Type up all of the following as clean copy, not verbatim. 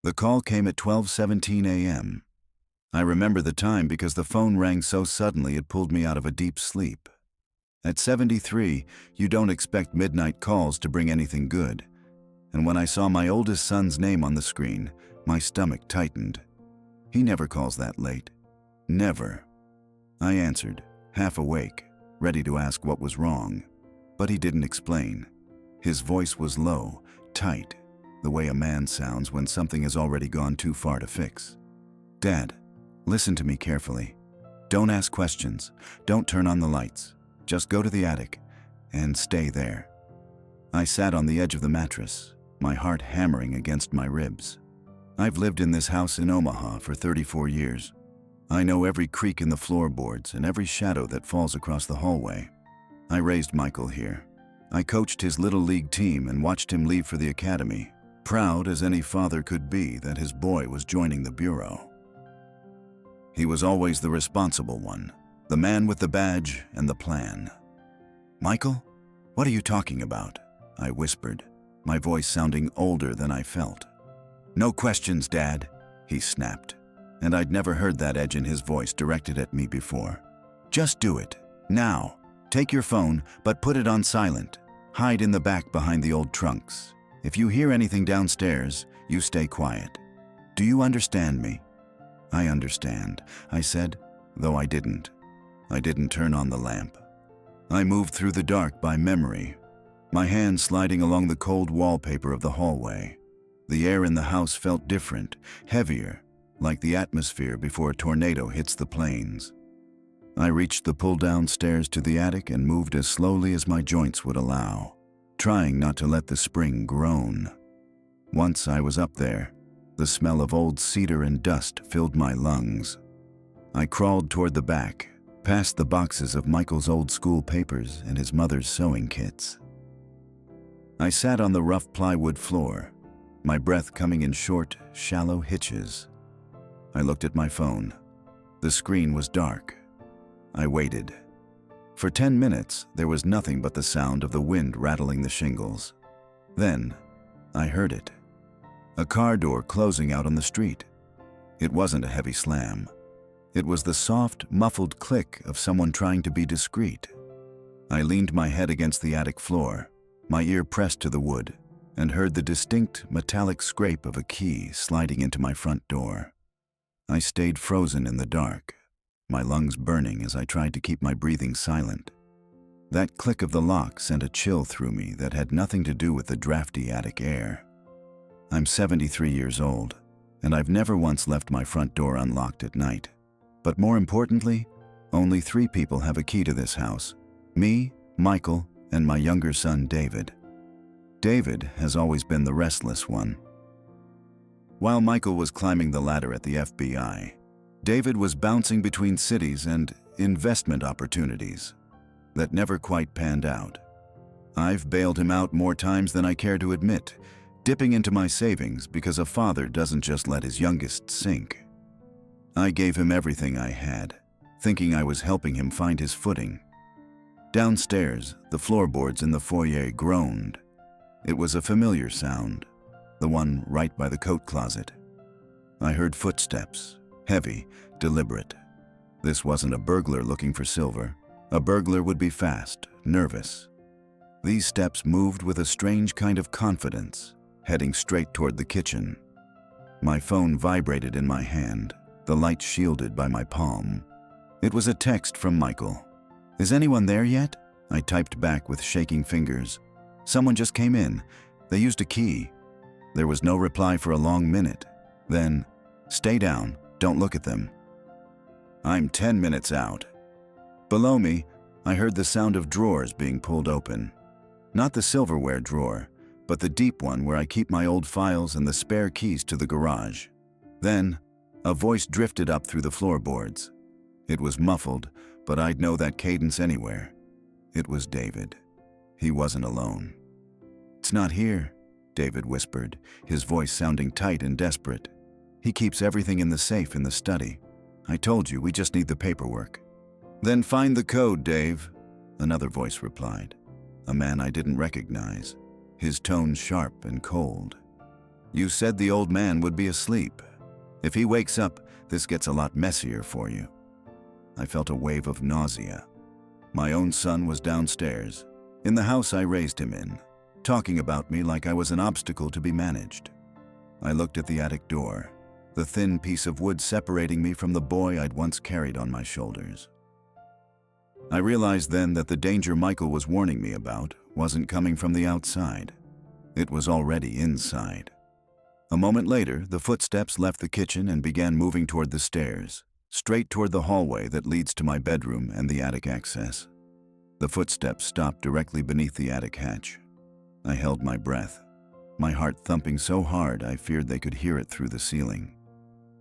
The call came at 12:17 a.m. I remember the time because the phone rang so suddenly it pulled me out of a deep sleep. At 73, you don't expect midnight calls to bring anything good. And when I saw my oldest son's name on the screen, my stomach tightened. He never calls that late. Never. I answered, half awake, ready to ask what was wrong. But he didn't explain. His voice was low, tight, the way a man sounds when something has already gone too far to fix. "Dad, listen to me carefully. Don't ask questions. Don't turn on the lights. Just go to the attic and stay there." I sat on the edge of the mattress, my heart hammering against my ribs. I've lived in this house in Omaha for 34 years. I know every creak in the floorboards and every shadow that falls across the hallway. I raised Michael here. I coached his little league team and watched him leave for the academy, proud as any father could be that his boy was joining the bureau. He was always the responsible one, the man with the badge and the plan. "Michael, what are you talking about?" I whispered, my voice sounding older than I felt. "No questions, Dad," he snapped, and I'd never heard that edge in his voice directed at me before. "Just do it, now. Take your phone, but put it on silent. Hide in the back behind the old trunks. If you hear anything downstairs, you stay quiet. Do you understand me?" "I understand," I said, though I didn't. I didn't turn on the lamp. I moved through the dark by memory, my hand sliding along the cold wallpaper of the hallway. The air in the house felt different, heavier, like the atmosphere before a tornado hits the plains. I reached the pull-down stairs to the attic and moved as slowly as my joints would allow, trying not to let the spring groan. Once I was up there, the smell of old cedar and dust filled my lungs. I crawled toward the back, past the boxes of Michael's old school papers and his mother's sewing kits. I sat on the rough plywood floor, my breath coming in short, shallow hitches. I looked at my phone. The screen was dark. I waited. For 10 minutes, there was nothing but the sound of the wind rattling the shingles. Then, I heard it. A car door closing out on the street. It wasn't a heavy slam. It was the soft, muffled click of someone trying to be discreet. I leaned my head against the attic floor, my ear pressed to the wood, and heard the distinct metallic scrape of a key sliding into my front door. I stayed frozen in the dark, my lungs burning as I tried to keep my breathing silent. That click of the lock sent a chill through me that had nothing to do with the drafty attic air. I'm 73 years old, and I've never once left my front door unlocked at night. But more importantly, only 3 people have a key to this house: me, Michael, and my younger son, David. David has always been the restless one. While Michael was climbing the ladder at the FBI, David was bouncing between cities and investment opportunities that never quite panned out. I've bailed him out more times than I care to admit, dipping into my savings because a father doesn't just let his youngest sink. I gave him everything I had, thinking I was helping him find his footing. Downstairs, the floorboards in the foyer groaned. It was a familiar sound, the one right by the coat closet. I heard footsteps, heavy, deliberate. This wasn't a burglar looking for silver. A burglar would be fast, nervous. These steps moved with a strange kind of confidence, heading straight toward the kitchen. My phone vibrated in my hand, the light shielded by my palm. It was a text from Michael. "Is anyone there yet?" I typed back with shaking fingers. "Someone just came in. They used a key." There was no reply for a long minute. Then, "Stay down. Don't look at them." I'm 10 minutes out. Below me, I heard the sound of drawers being pulled open. Not the silverware drawer, but the deep one where I keep my old files and the spare keys to the garage. Then, a voice drifted up through the floorboards. It was muffled, but I'd know that cadence anywhere. It was David. He wasn't alone. "It's not here," David whispered, his voice sounding tight and desperate. "He keeps everything in the safe in the study. I told you, we just need the paperwork." "Then find the code, Dave," another voice replied, a man I didn't recognize, his tone sharp and cold. You said the old man would be asleep. If he wakes up, this gets a lot messier for you. I felt a wave of nausea. My own son was downstairs, in the house I raised him in, talking about me like I was an obstacle to be managed. I looked at the attic door, the thin piece of wood separating me from the boy I'd once carried on my shoulders. I realized then that the danger Michael was warning me about wasn't coming from the outside. It was already inside. A moment later, the footsteps left the kitchen and began moving toward the stairs, straight toward the hallway that leads to my bedroom and the attic access. The footsteps stopped directly beneath the attic hatch. I held my breath, my heart thumping so hard I feared they could hear it through the ceiling.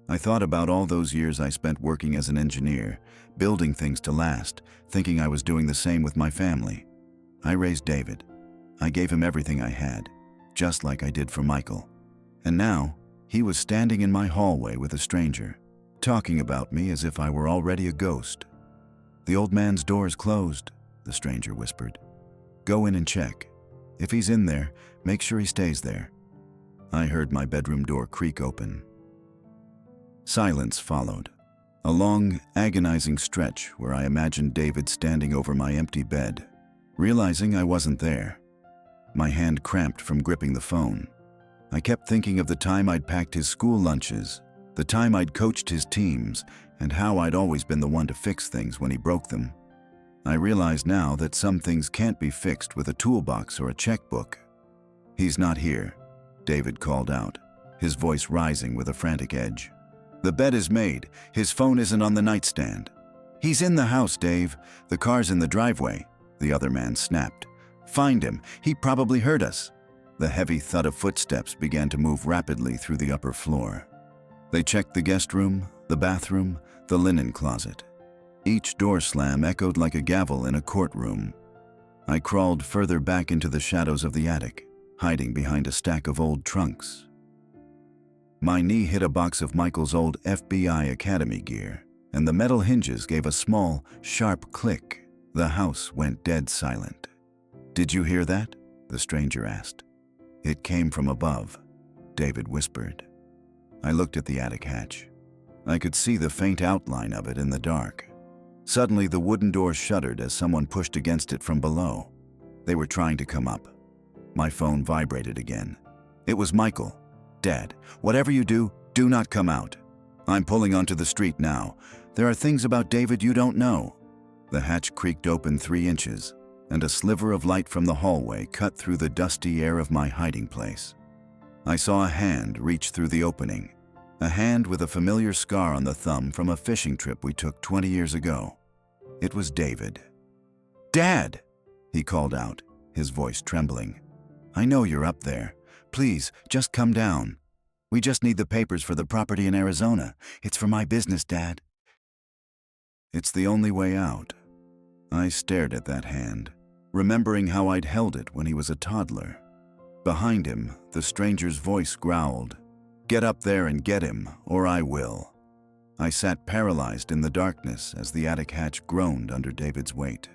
I thought about all those years I spent working as an engineer, building things to last, thinking I was doing the same with my family. I raised David. I gave him everything I had, just like I did for Michael. And now, he was standing in my hallway with a stranger, talking about me as if I were already a ghost. "The old man's door's closed," the stranger whispered. "Go in and check. If he's in there, make sure he stays there." I heard my bedroom door creak open. Silence followed. A long, agonizing stretch where I imagined David standing over my empty bed, realizing I wasn't there. My hand cramped from gripping the phone. I kept thinking of the time I'd packed his school lunches, the time I'd coached his teams, and how I'd always been the one to fix things when he broke them. I realize now that some things can't be fixed with a toolbox or a checkbook. "He's not here," David called out, his voice rising with a frantic edge. "The bed is made. His phone isn't on the nightstand." "He's in the house, Dave. The car's in the driveway," the other man snapped. "Find him. He probably heard us." The heavy thud of footsteps began to move rapidly through the upper floor. They checked the guest room, the bathroom, the linen closet. Each door slam echoed like a gavel in a courtroom. I crawled further back into the shadows of the attic, hiding behind a stack of old trunks. My knee hit a box of Michael's old FBI Academy gear, and the metal hinges gave a small, sharp click. The house went dead silent. "Did you hear that?" the stranger asked. "It came from above," David whispered. I looked at the attic hatch. I could see the faint outline of it in the dark. Suddenly, the wooden door shuddered as someone pushed against it from below. They were trying to come up. My phone vibrated again. It was Michael. "Dad, whatever you do, do not come out. I'm pulling onto the street now. There are things about David you don't know." The hatch creaked open 3 inches, and a sliver of light from the hallway cut through the dusty air of my hiding place. I saw a hand reach through the opening, a hand with a familiar scar on the thumb from a fishing trip we took 20 years ago. It was David. "Dad!" he called out, his voice trembling. "I know you're up there. Please, just come down. We just need the papers for the property in Arizona. It's for my business, Dad." It's the only way out. I stared at that hand, remembering how I'd held it when he was a toddler. Behind him, the stranger's voice growled, "Get up there and get him, or I will." I sat paralyzed in the darkness as the attic hatch groaned under David's weight.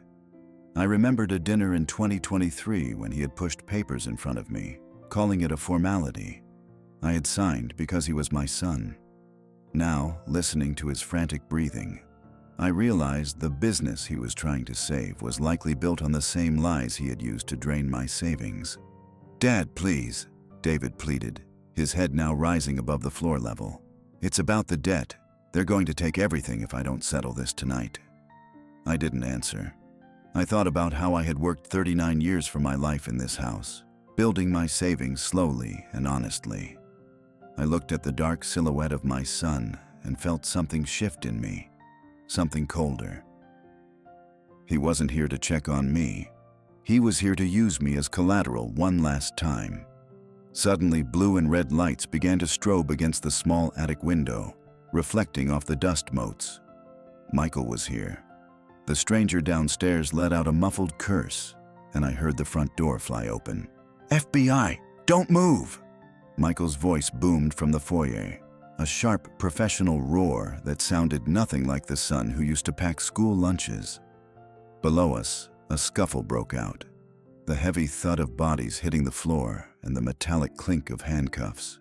I remembered a dinner in 2023 when he had pushed papers in front of me, calling it a formality. I had signed because he was my son. Now, listening to his frantic breathing, I realized the business he was trying to save was likely built on the same lies he had used to drain my savings. "Dad, please," David pleaded, his head now rising above the floor level. "It's about the debt. They're going to take everything if I don't settle this tonight." I didn't answer. I thought about how I had worked 39 years for my life in this house, building my savings slowly and honestly. I looked at the dark silhouette of my son and felt something shift in me, something colder. He wasn't here to check on me. He was here to use me as collateral one last time. Suddenly, blue and red lights began to strobe against the small attic window, reflecting off the dust motes. Michael was here. The stranger downstairs let out a muffled curse, and I heard the front door fly open. "FBI, don't move!" Michael's voice boomed from the foyer, a sharp, professional roar that sounded nothing like the son who used to pack school lunches. Below us, a scuffle broke out, the heavy thud of bodies hitting the floor and the metallic clink of handcuffs.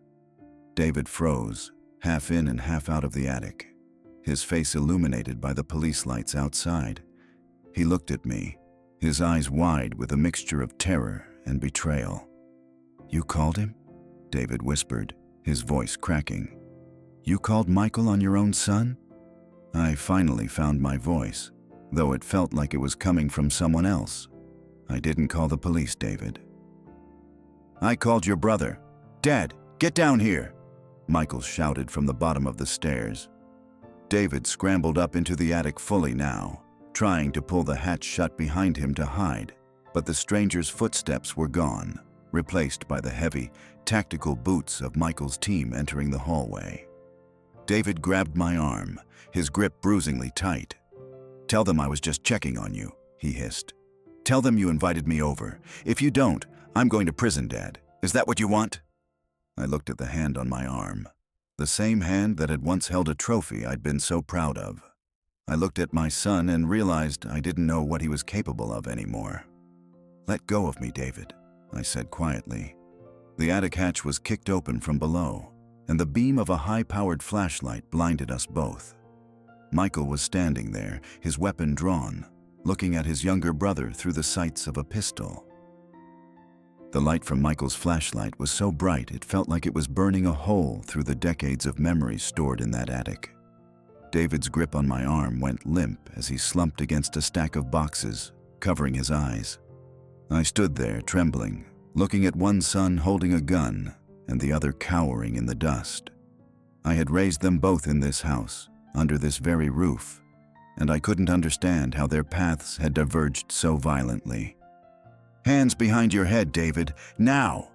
David froze, half in and half out of the attic, his face illuminated by the police lights outside. He looked at me, his eyes wide with a mixture of terror and betrayal. "You called him?" David whispered, his voice cracking. "You called Michael on your own son?" I finally found my voice, though it felt like it was coming from someone else. "I didn't call the police, David. I called your brother. Dad, get down here!" Michael shouted from the bottom of the stairs. David scrambled up into the attic fully now, trying to pull the hatch shut behind him to hide, but the stranger's footsteps were gone, replaced by the heavy, tactical boots of Michael's team entering the hallway. David grabbed my arm, his grip bruisingly tight. "Tell them I was just checking on you," he hissed. "Tell them you invited me over. If you don't, I'm going to prison, Dad. Is that what you want?" I looked at the hand on my arm, the same hand that had once held a trophy I'd been so proud of. I looked at my son and realized I didn't know what he was capable of anymore. "Let go of me, David," I said quietly. The attic hatch was kicked open from below, and the beam of a high-powered flashlight blinded us both. Michael was standing there, his weapon drawn, looking at his younger brother through the sights of a pistol. The light from Michael's flashlight was so bright it felt like it was burning a hole through the decades of memories stored in that attic. David's grip on my arm went limp as he slumped against a stack of boxes, covering his eyes. I stood there, trembling, looking at one son holding a gun and the other cowering in the dust. I had raised them both in this house, under this very roof, and I couldn't understand how their paths had diverged so violently. "Hands behind your head, David, now!"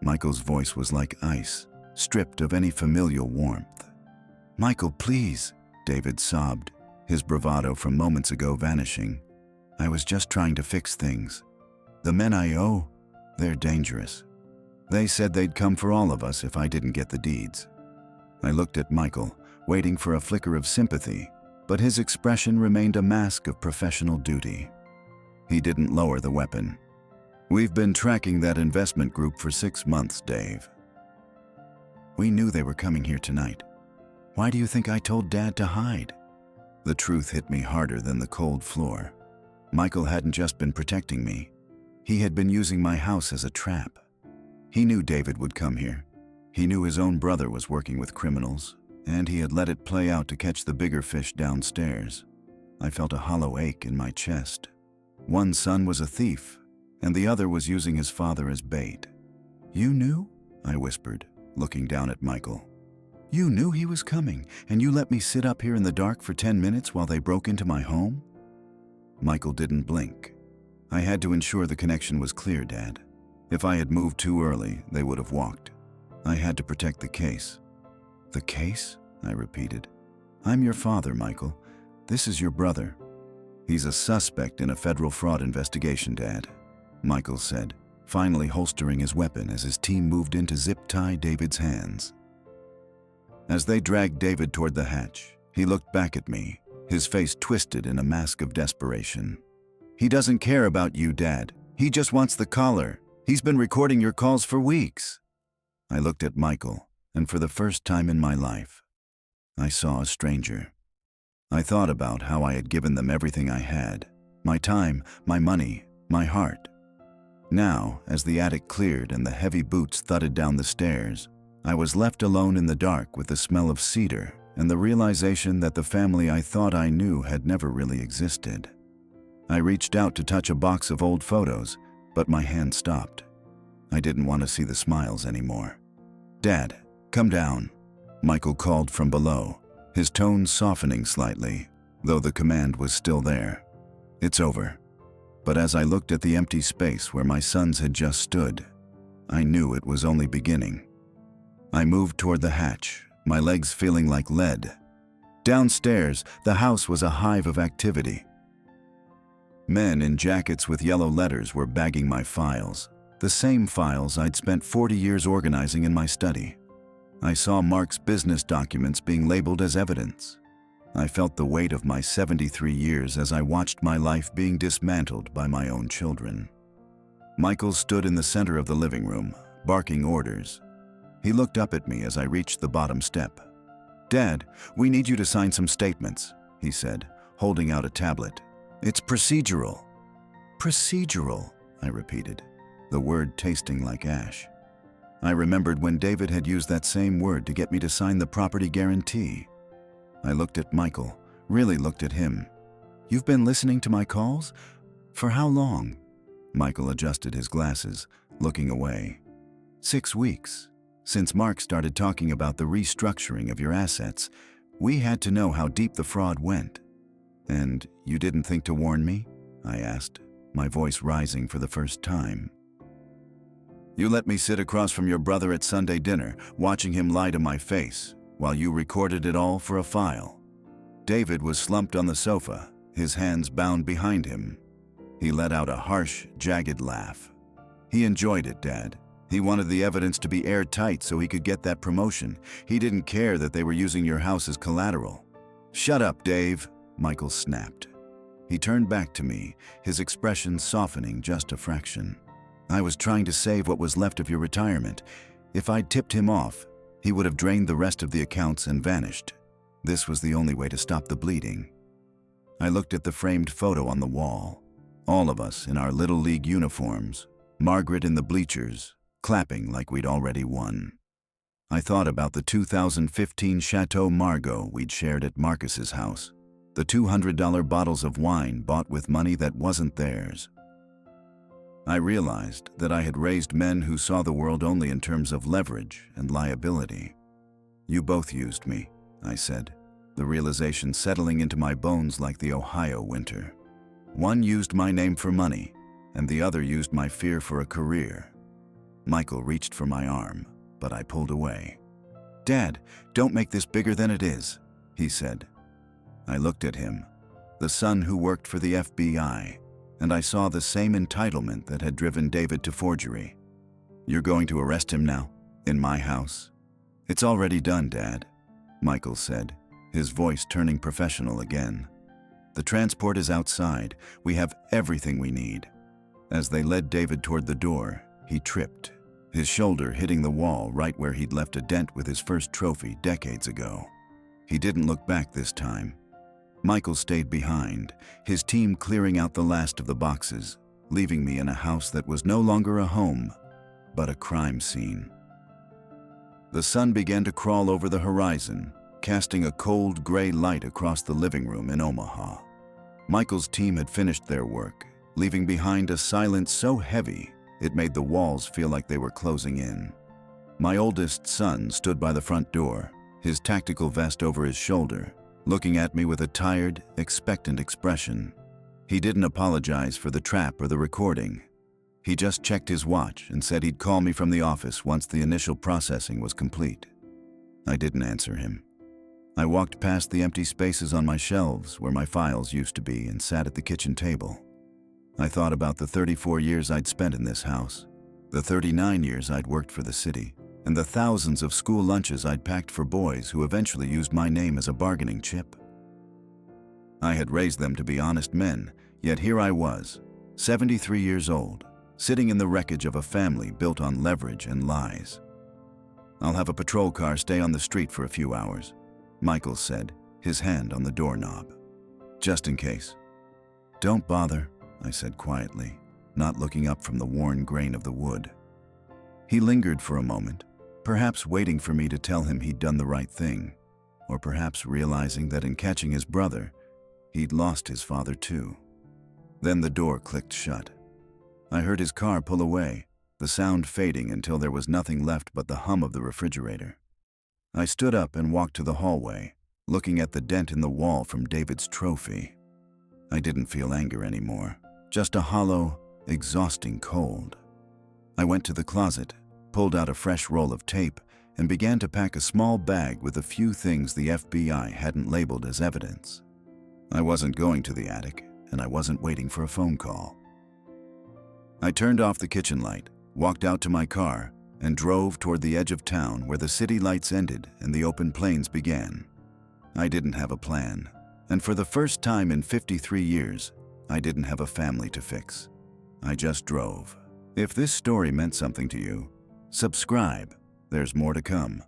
Michael's voice was like ice, stripped of any familial warmth. "Michael, please," David sobbed, his bravado from moments ago vanishing. "I was just trying to fix things. The men I owe, they're dangerous. They said they'd come for all of us if I didn't get the deeds." I looked at Michael, waiting for a flicker of sympathy, but his expression remained a mask of professional duty. He didn't lower the weapon. "We've been tracking that investment group for 6 months, Dave. We knew they were coming here tonight. Why do you think I told Dad to hide?" The truth hit me harder than the cold floor. Michael hadn't just been protecting me. He had been using my house as a trap. He knew David would come here. He knew his own brother was working with criminals, and he had let it play out to catch the bigger fish downstairs. I felt a hollow ache in my chest. One son was a thief, and the other was using his father as bait. "You knew?" I whispered, looking down at Michael. "You knew he was coming, and you let me sit up here in the dark for 10 minutes while they broke into my home?" Michael didn't blink. "I had to ensure the connection was clear, Dad. If I had moved too early, they would have walked. I had to protect the case." "The case?" I repeated. "I'm your father, Michael. This is your brother." "He's a suspect in a federal fraud investigation, Dad," Michael said, finally holstering his weapon as his team moved in to zip-tie David's hands. As they dragged David toward the hatch, he looked back at me, his face twisted in a mask of desperation. "He doesn't care about you, Dad. He just wants the collar. He's been recording your calls for weeks." I looked at Michael, and for the first time in my life, I saw a stranger. I thought about how I had given them everything I had, my time, my money, my heart. Now, as the attic cleared and the heavy boots thudded down the stairs, I was left alone in the dark with the smell of cedar and the realization that the family I thought I knew had never really existed. I reached out to touch a box of old photos, but my hand stopped. I didn't want to see the smiles anymore. "Dad, come down," Michael called from below, his tone softening slightly, though the command was still there. "It's over." But as I looked at the empty space where my sons had just stood, I knew it was only beginning. I moved toward the hatch, my legs feeling like lead. Downstairs, the house was a hive of activity. Men in jackets with yellow letters were bagging my files, the same files I'd spent 40 years organizing in my study. I saw Mark's business documents being labeled as evidence. I felt the weight of my 73 years as I watched my life being dismantled by my own children. Michael stood in the center of the living room, barking orders. He looked up at me as I reached the bottom step. "Dad, we need you to sign some statements," he said, holding out a tablet. "It's procedural." "Procedural," I repeated, the word tasting like ash. I remembered when David had used that same word to get me to sign the property guarantee. I looked at Michael, really looked at him. "You've been listening to my calls? For how long?" Michael adjusted his glasses, looking away. 6 weeks. Since Mark started talking about the restructuring of your assets, we had to know how deep the fraud went." "And you didn't think to warn me?" I asked, my voice rising for the first time. "You let me sit across from your brother at Sunday dinner, watching him lie to my face, while you recorded it all for a file." David was slumped on the sofa, his hands bound behind him. He let out a harsh, jagged laugh. "He enjoyed it, Dad. He wanted the evidence to be airtight so he could get that promotion. He didn't care that they were using your house as collateral." "Shut up, Dave," Michael snapped. He turned back to me, his expression softening just a fraction. "I was trying to save what was left of your retirement. If I'd tipped him off, he would have drained the rest of the accounts and vanished. This was the only way to stop the bleeding." I looked at the framed photo on the wall. All of us in our Little League uniforms, Margaret in the bleachers, clapping like we'd already won. I thought about the 2015 Chateau Margaux we'd shared at Marcus's house, the $200 bottles of wine bought with money that wasn't theirs. I realized that I had raised men who saw the world only in terms of leverage and liability. "You both used me," I said, the realization settling into my bones like the Ohio winter. "One used my name for money, and the other used my fear for a career." Michael reached for my arm, but I pulled away. "Dad, don't make this bigger than it is," he said. I looked at him, the son who worked for the FBI, and I saw the same entitlement that had driven David to forgery. "You're going to arrest him now? In my house?" "It's already done, Dad," Michael said, his voice turning professional again. "The transport is outside. We have everything we need." As they led David toward the door, he tripped, his shoulder hitting the wall right where he'd left a dent with his first trophy decades ago. He didn't look back this time. Michael stayed behind, his team clearing out the last of the boxes, leaving me in a house that was no longer a home, but a crime scene. The sun began to crawl over the horizon, casting a cold gray light across the living room in Omaha. Michael's team had finished their work, leaving behind a silence so heavy it made the walls feel like they were closing in. My oldest son stood by the front door, his tactical vest over his shoulder, looking at me with a tired, expectant expression. He didn't apologize for the trap or the recording. He just checked his watch and said he'd call me from the office once the initial processing was complete. I didn't answer him. I walked past the empty spaces on my shelves where my files used to be and sat at the kitchen table. I thought about the 34 years I'd spent in this house, the 39 years I'd worked for the city, and the thousands of school lunches I'd packed for boys who eventually used my name as a bargaining chip. I had raised them to be honest men, yet here I was, 73 years old, sitting in the wreckage of a family built on leverage and lies. "I'll have a patrol car stay on the street for a few hours," Michael said, his hand on the doorknob. "Just in case." "Don't bother," I said quietly, not looking up from the worn grain of the wood. He lingered for a moment, perhaps waiting for me to tell him he'd done the right thing, or perhaps realizing that in catching his brother, he'd lost his father too. Then the door clicked shut. I heard his car pull away, the sound fading until there was nothing left but the hum of the refrigerator. I stood up and walked to the hallway, looking at the dent in the wall from David's trophy. I didn't feel anger anymore, just a hollow, exhausting cold. I went to the closet, pulled out a fresh roll of tape, and began to pack a small bag with a few things the FBI hadn't labeled as evidence. I wasn't going to the attic, and I wasn't waiting for a phone call. I turned off the kitchen light, walked out to my car, and drove toward the edge of town where the city lights ended and the open plains began. I didn't have a plan, and for the first time in 53 years, I didn't have a family to fix. I just drove. If this story meant something to you, subscribe, There's more to come.